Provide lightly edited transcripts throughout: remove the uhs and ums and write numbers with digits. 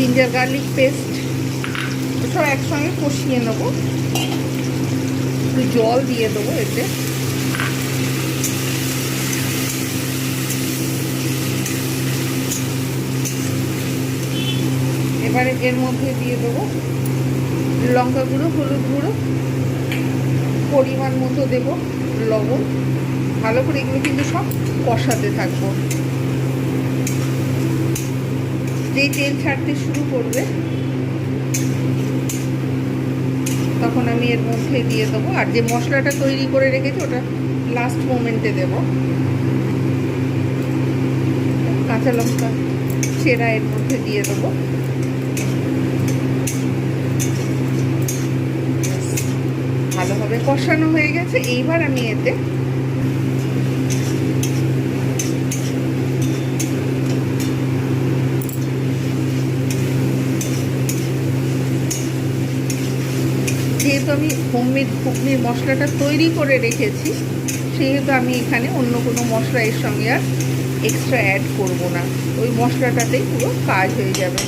Ginger garlic paste, সব একসঙ্গে কষিয়ে নেবো। একটু জল দিয়ে দেবো এতে। এবারে এর মধ্যে দিয়ে দেবো লঙ্কা গুঁড়ো, হলুদ গুঁড়ো, পরিমাণ মতো দেবো লবণ। ভালো করে এগুলো কিন্তু সব কষাতে থাকবো। যেই তেল ছাড়তে শুরু করবে তখন আমি এর মধ্যে দিয়ে দেবো। আর যে মশলাটা তৈরি করে রেখেছি ওটা লাস্ট মোমেন্টে দেব। কাঁচা লঙ্কা চেরা এর মধ্যে দিয়ে দেবো। ভালোভাবে কষানো হয়ে গেছে। এইবার আমি এতে যেহেতু আমি হোমমেড ঘুগনির মশলাটা তৈরি করে রেখেছি, সেহেতু আমি এখানে অন্য কোনো মশলা এর সঙ্গে আর এক্সট্রা অ্যাড করব না। ওই মশলাটাতেই পুরো কাজ হয়ে যাবে।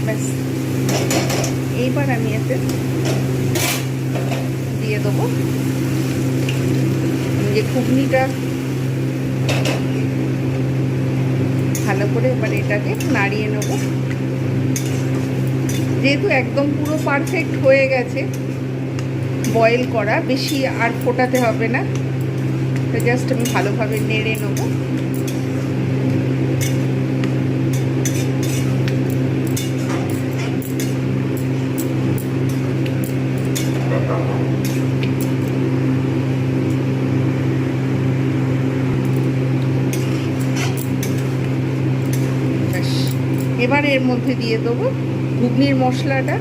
ব্যাস, এইবার আমি এতে দিয়ে দেবো যে ঘুগনিটা। ভালো করে এবার এটাকে নাড়িয়ে নেব। যেহেতু একদম পুরো পারফেক্ট হয়ে গেছে বয়েল করা, বেশি আর ফোটাতে হবে না। তো জাস্ট আমি ভালোভাবে নেড়ে নেব। এবার এর মধ্যে দিয়ে দেবো ঘুগনির মশলাটা,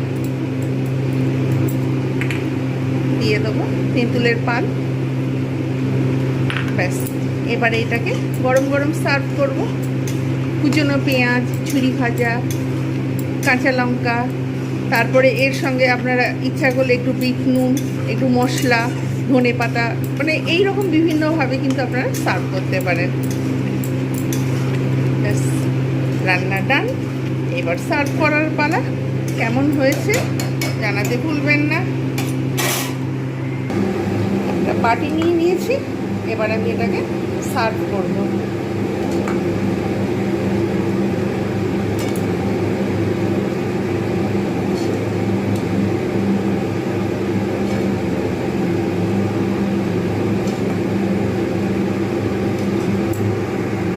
দিয়ে দেবো তেঁতুলের পাল। ব্যাস, এবারে এটাকে গরম গরম সার্ভ করব। কুচনো পেঁয়াজ, ঝুরি ভাজা, কাঁচা লঙ্কা, তারপরে এর সঙ্গে আপনারা ইচ্ছা করলে একটু বিট নুন, একটু মশলা, ধনে পাতা, মানে এইরকম বিভিন্নভাবে কিন্তু আপনারা সার্ভ করতে পারেন। ব্যাস, রান্না ডান। এবার সার্ভ করার পালা। কেমন হয়েছে জানাতে ভুলবেন না। একটা বাটি নিয়ে নিয়েছি, এবার আমি এটাকে সার্ভ করব।